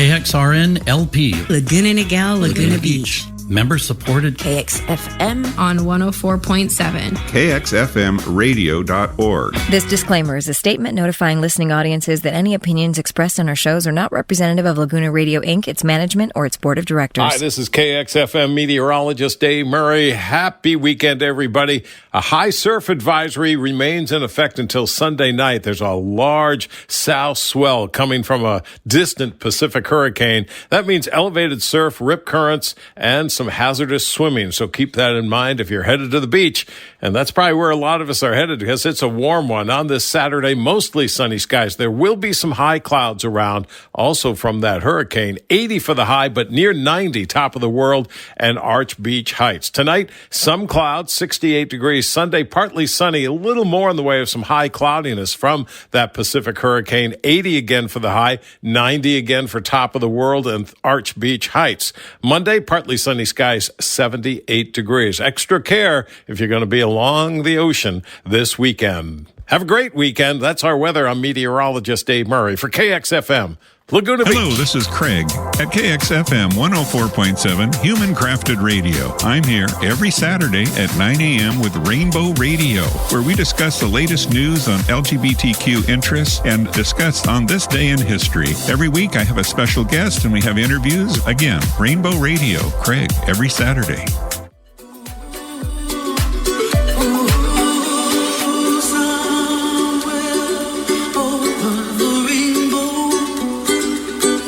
KXRN LP, Laguna Niguel, Laguna Beach. Member supported. KXFM on 104.7. KXFMradio.org. This disclaimer is a statement notifying listening audiences that any opinions expressed on our shows are not representative of Laguna Radio, Inc., its management, or its board of directors. Hi, this is KXFM meteorologist Dave Murray. Happy weekend, everybody. A high surf advisory remains in effect until Sunday night. There's a large south swell coming from a distant Pacific hurricane. That means elevated surf, rip currents, and some hazardous swimming. So keep that in mind if you're headed to the beach. And that's probably where a lot of us are headed because it's a warm one. On this Saturday, mostly sunny skies. There will be some high clouds around also from that hurricane. 80 for the high, but near 90, top of the world and Arch Beach Heights. Tonight, some clouds, 68 degrees. Sunday, partly sunny, a little more in the way of some high cloudiness from that Pacific hurricane. 80 again for the high, 90 again for top of the world and Arch Beach Heights. Monday, partly sunny skies, 78 degrees. Extra care if you're going to be along the ocean this weekend. Have a great weekend. That's our weather. I'm meteorologist Dave Murray for KXFM. Laguna Beach. Hello, this is Craig at KXFM 104.7 Human Crafted Radio. I'm here every Saturday at 9 a.m. with Rainbow Radio, where we discuss the latest news on LGBTQ interests and discuss on this day in history. Every week I have a special guest and we have interviews. Again, Rainbow Radio, Craig, every Saturday.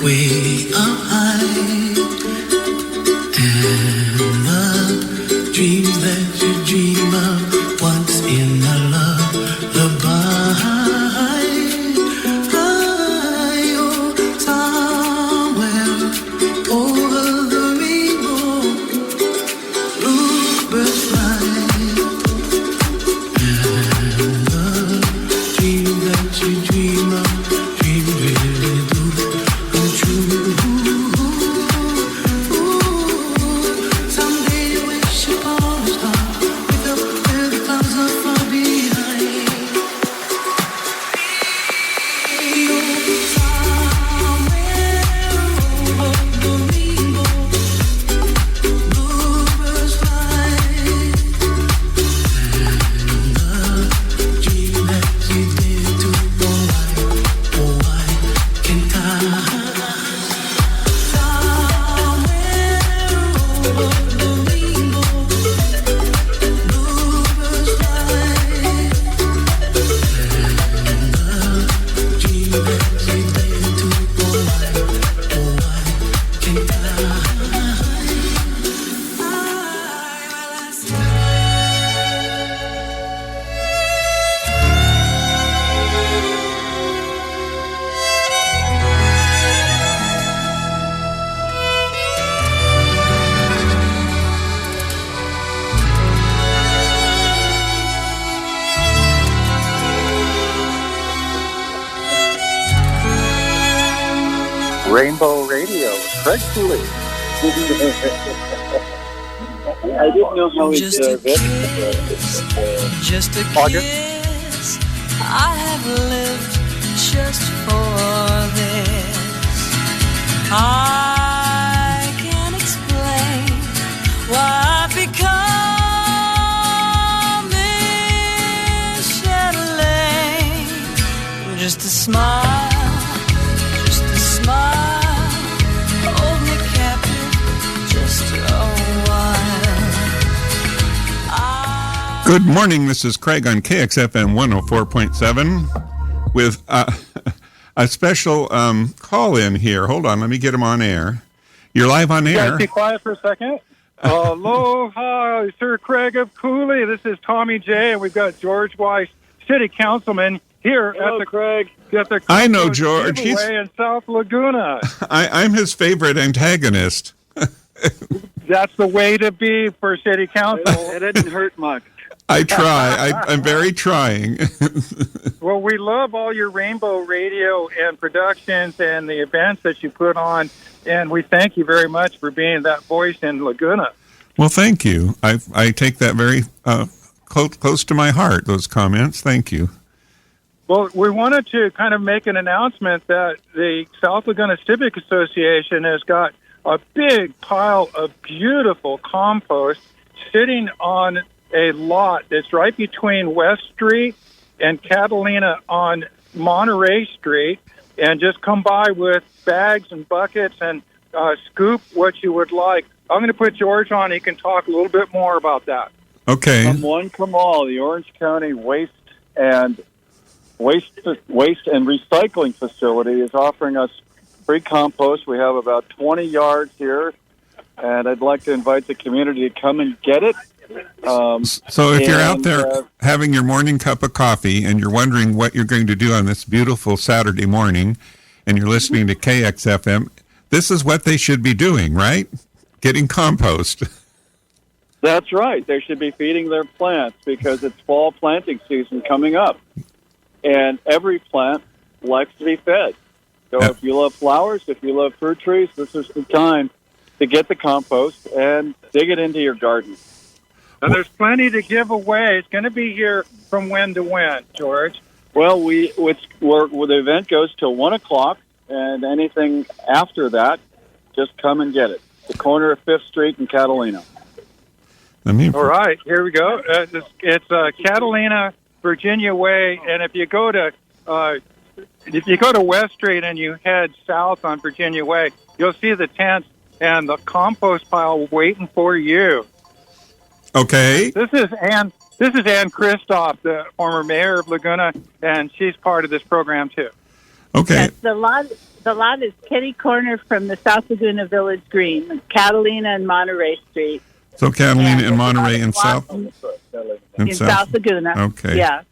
Way up high, and the dreams that you dream of once in a lullaby. High, oh, somewhere over the rainbow, bluebirds fly, and the dreams that you dream of, dreams really do. Someday you wish upon a star with the clouds are far behind. Somewhere over the rainbow, bluebirds fly, and the dream that you did to why can't I? Rainbow Radio, Craig Cooley. I didn't know how Just a kiss, I have lived just for this. I can't explain why I've become Miss Chatelaine. Just a smile. Hold me captive just a while. Good morning, this is Craig on KXFM 104.7 with a special call-in here. Hold on, let me get him on air. You're live on air. Guys, be quiet for a second. Aloha, Sir Craig of Cooley. This is Tommy J, and we've got George Weiss, City Councilman, here at the Craig. I know George. He's in South Laguna. I'm his favorite antagonist. That's the way to be for City Council. It didn't hurt much. I try. I'm very trying. Well, we love all your Rainbow Radio and productions and the events that you put on, and we thank you very much for being that voice in Laguna. Well, thank you. I take that very close to my heart, those comments. Thank you. Well, we wanted to kind of make an announcement that the South Laguna Civic Association has got a big pile of beautiful compost sitting on a lot that's right between West Street and Catalina on Monterey Street, and just come by with bags and buckets and scoop what you would like. I'm going to put George on. He can talk a little bit more about that. Okay. Come one, come all. The Orange County Waste and Recycling Facility is offering us free compost. We have about 20 yards here, and I'd like to invite the community to come and get it. So if you're out there having your morning cup of coffee and you're wondering what you're going to do on this beautiful Saturday morning, and you're listening to KXFM, this is what they should be doing, right? Getting compost. That's right. They should be feeding their plants because it's fall planting season coming up. And every plant likes to be fed. So if you love flowers, if you love fruit trees, this is the time to get the compost and dig it into your garden. And there's plenty to give away. It's going to be here from when to when, George? Well, the event goes till 1 o'clock, and anything after that, just come and get it. The corner of 5th Street in Catalina. All right, here we go. It's Catalina, Virginia Way, and if you go to West Street and you head south on Virginia Way, you'll see the tents and the compost pile waiting for you. Okay. This is Ann Kristoff, the former mayor of Laguna, and she's part of this program too. Okay. Yes, the lot is kitty corner from the South Laguna Village Green, Catalina and Monterey Street. So Catalina and Monterey in South Laguna. Okay. Yeah.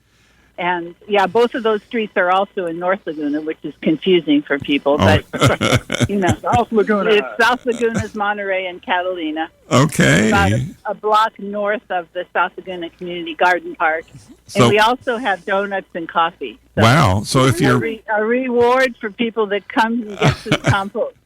And, both of those streets are also in North Laguna, which is confusing for people. But, South Laguna. It's South Laguna's Monterey and Catalina. Okay. About a block north of the South Laguna Community Garden Park. So, and we also have donuts and coffee. So wow. So if you're... A reward for people that come and get some compost.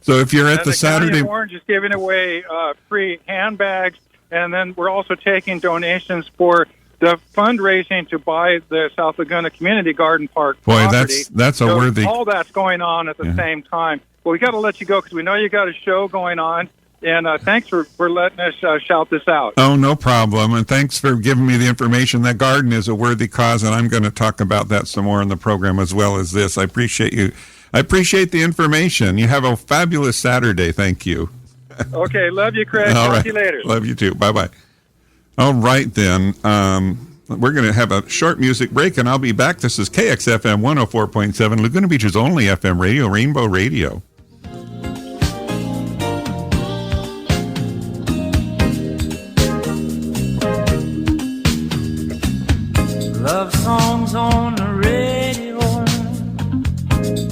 So if you're at the Saturday... County of Orange is giving away free handbags, and then we're also taking donations for the fundraising to buy the South Laguna Community Garden Park property. That's a worthy... All that's going on at the same time. Well, we got to let you go because we know you got a show going on, and thanks for letting us shout this out. Oh, no problem, and thanks for giving me the information. That garden is a worthy cause, and I'm going to talk about that some more in the program as well as this. I appreciate you. I appreciate the information. You have a fabulous Saturday. Thank you. Okay, love you, Craig. Talk to you later. Love you too. Bye-bye. All right, then. We're going to have a short music break, and I'll be back. This is KXFM 104.7, Laguna Beach's only FM radio, Rainbow Radio. Love songs on the radio,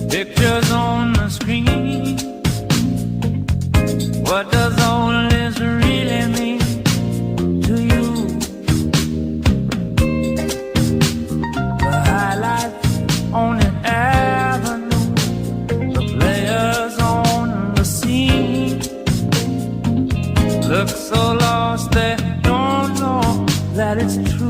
pictures on the screen. What does all this really mean to you? The highlights on an avenue, the players on the scene look so lost they don't know that it's true.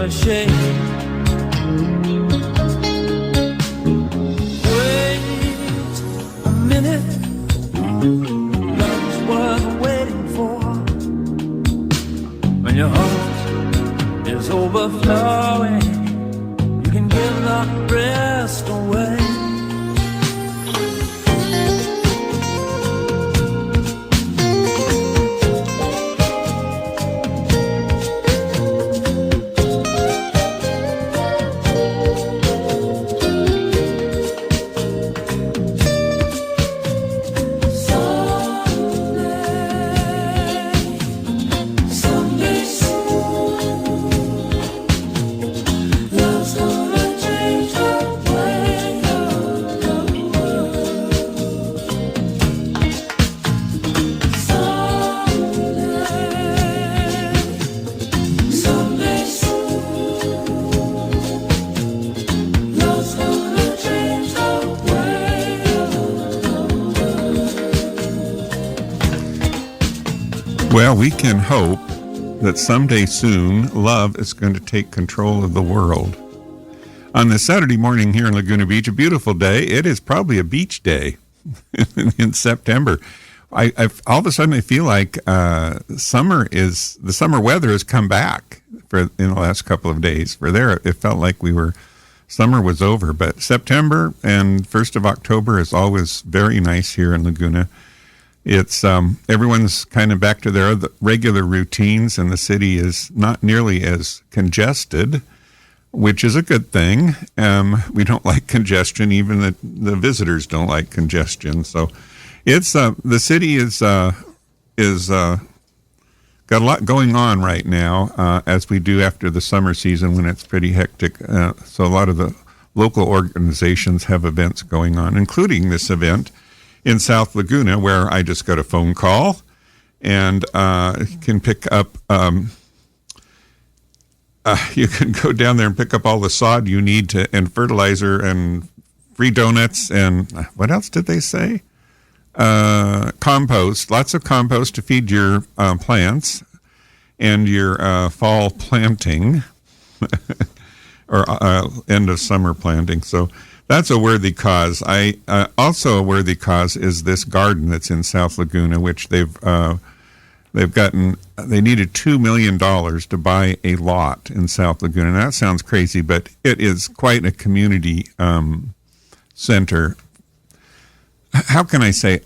a shame. Wait a minute, love's worth waiting for. When your heart is overflowing, you can give the rest away. Well, we can hope that someday soon, love is going to take control of the world. On this Saturday morning here in Laguna Beach, a beautiful day. It is probably a beach day in September. All of a sudden, I feel like the summer weather has come back in the last couple of days. For there, it felt like summer was over. But September and 1st of October is always very nice here in Laguna. It's everyone's kind of back to their regular routines, and the city is not nearly as congested, which is a good thing. We don't like congestion. Even the visitors don't like congestion. So it's the city is got a lot going on right now, as we do after the summer season when it's pretty hectic. So a lot of the local organizations have events going on, including this event in South Laguna, where I just got a phone call and can pick up, you can go down there and pick up all the sod you need and fertilizer and free donuts and what else did they say? Compost, lots of compost to feed your plants and your fall planting or end of summer planting. So that's a worthy cause. Also a worthy cause is this garden that's in South Laguna, which they needed $2 million to buy a lot in South Laguna. And that sounds crazy, but it is quite a community center. How can I say?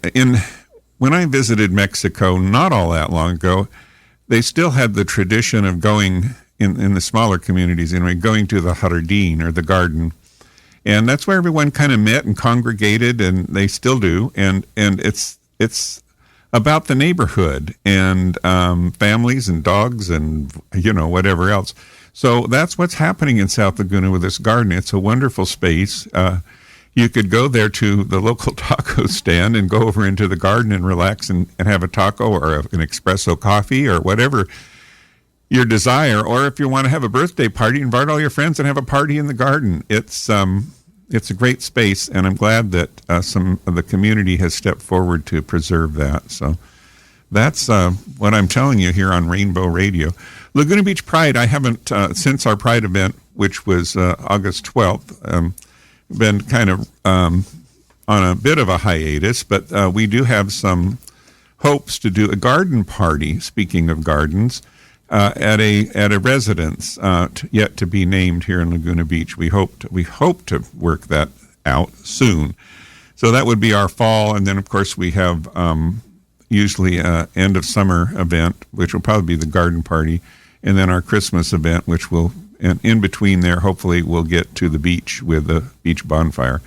When I visited Mexico not all that long ago, they still had the tradition of going in the smaller communities, going to the jardín or the garden. And that's where everyone kind of met and congregated, and they still do. And it's about the neighborhood and families and dogs and, whatever else. So that's what's happening in South Laguna with this garden. It's a wonderful space. You could go there to the local taco stand and go over into the garden and relax and have a taco or an espresso coffee or whatever your desire. Or if you want to have a birthday party, invite all your friends and have a party in the garden. It's a great space, and I'm glad that some of the community has stepped forward to preserve that. So that's what I'm telling you here on Rainbow Radio. Laguna Beach Pride, I haven't, since our Pride event, which was August 12th, been kind of on a bit of a hiatus, but we do have some hopes to do a garden party, speaking of gardens, at a residence yet to be named here in Laguna Beach. We hope to work that out soon. So that would be our fall, and then of course we have usually end of summer event, which will probably be the garden party, and then our Christmas event, which will, and in between there, hopefully we'll get to the beach with the beach bonfire,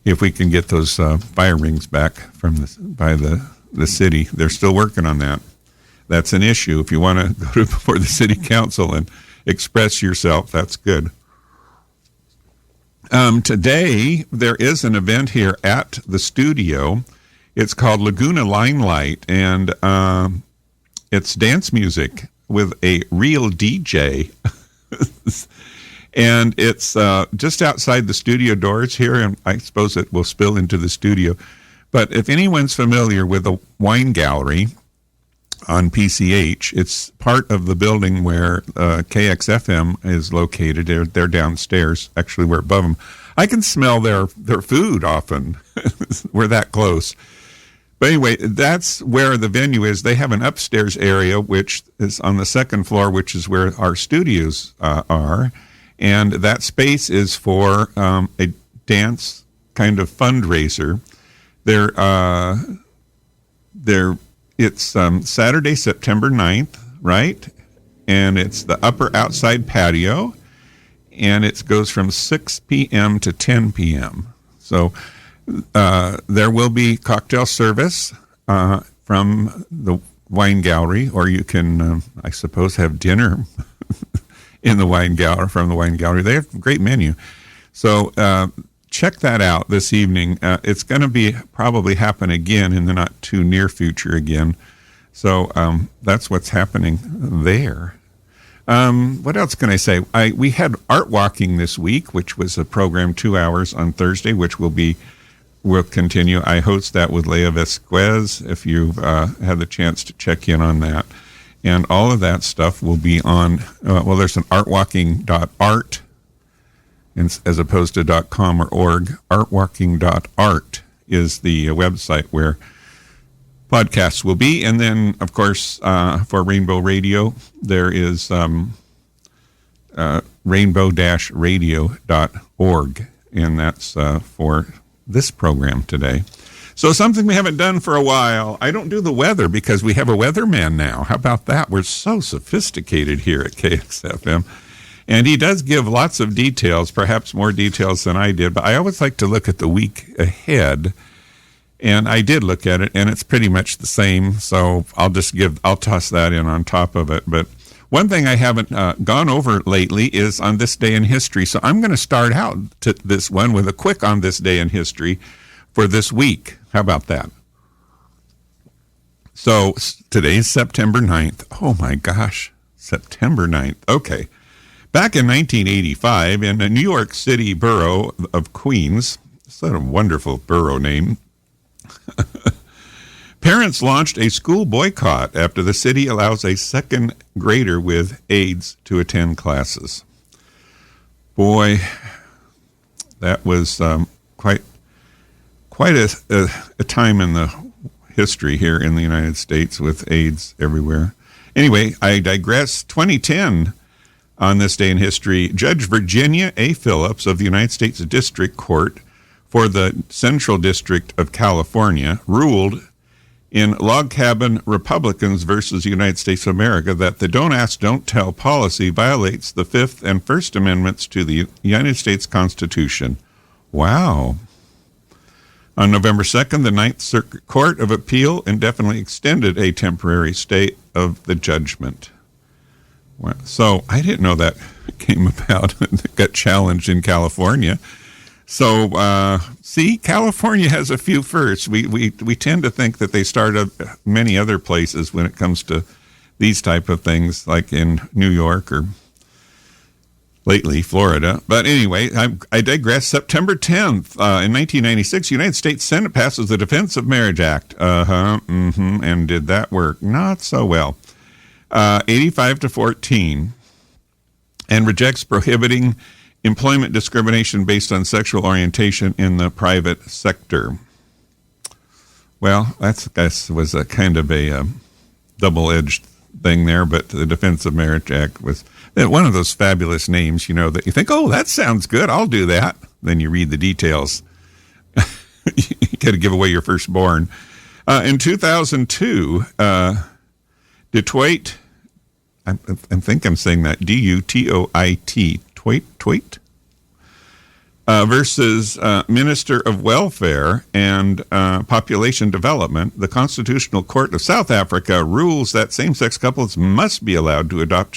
if we can get those fire rings back by the city. They're still working on that. That's an issue. If you want to go before the city council and express yourself, that's good. Today, there is an event here at the studio. It's called Laguna Limelight, and it's dance music with a real DJ. And it's just outside the studio doors here, and I suppose it will spill into the studio. But if anyone's familiar with the wine gallery, on PCH. It's part of the building where KXFM is located. They're downstairs. Actually, we're above them. I can smell their food often. We're that close. But anyway, that's where the venue is. They have an upstairs area, which is on the second floor, which is where our studios are. And that space is for a dance kind of fundraiser. It's Saturday, September 9th, right? And it's the upper outside patio. And it goes from 6 p.m. to 10 p.m. So there will be cocktail service from the wine gallery, or you can, I suppose, have dinner in the wine gallery, from the wine gallery. They have a great menu. So check that out this evening. It's going to be probably happen again in the not too near future again. So that's what's happening there. What else can I say? We had Art Walking this week, which was a program 2 hours on Thursday, which will continue. I host that with Leah Vesquez, if you've had the chance to check in on that. And all of that stuff will be on, there's an artwalking.art as opposed to .com or org. Artwalking.art is the website where podcasts will be. And then, of course, for Rainbow Radio, there is rainbow-radio.org, and that's for this program today. So something we haven't done for a while. I don't do the weather because we have a weatherman now. How about that? We're so sophisticated here at KXFM. And he does give lots of details, perhaps more details than I did, but I always like to look at the week ahead. And I did look at it, and it's pretty much the same. So I'll toss that in on top of it. But one thing I haven't gone over lately is on this day in history. So I'm going to start out to this one with a quick on this day in history for this week. How about that? So today's September 9th. Oh my gosh, September 9th. Okay. Back in 1985, in the New York City borough of Queens, it's a wonderful borough name, parents launched a school boycott after the city allows a second grader with AIDS to attend classes. Boy, that was quite a time in the history here in the United States with AIDS everywhere. Anyway, I digress. 2010, on this day in history, Judge Virginia A. Phillips of the United States District Court for the Central District of California ruled in Log Cabin Republicans versus United States of America that the Don't Ask, Don't Tell policy violates the Fifth and First Amendments to the United States Constitution. Wow. On November 2nd, the Ninth Circuit Court of Appeal indefinitely extended a temporary stay of the judgment. Well, so I didn't know that came about. It got challenged in California. So, see, California has a few firsts. We tend to think that they started many other places when it comes to these type of things, like in New York or lately Florida. But anyway, I digress. September 10th, in 1996, United States Senate passes the Defense of Marriage Act. And did that work? Not so well. 85-14, and rejects prohibiting employment discrimination based on sexual orientation in the private sector. Well, that was a kind of a double-edged thing there, but the Defense of Marriage Act was one of those fabulous names, that you think, oh, that sounds good, I'll do that. Then you read the details. You got to give away your firstborn. In 2002, Detroit, I think I'm saying that, D-U-T-O-I-T, Twait, versus Minister of Welfare and Population Development, the Constitutional Court of South Africa rules that same-sex couples must be allowed to adopt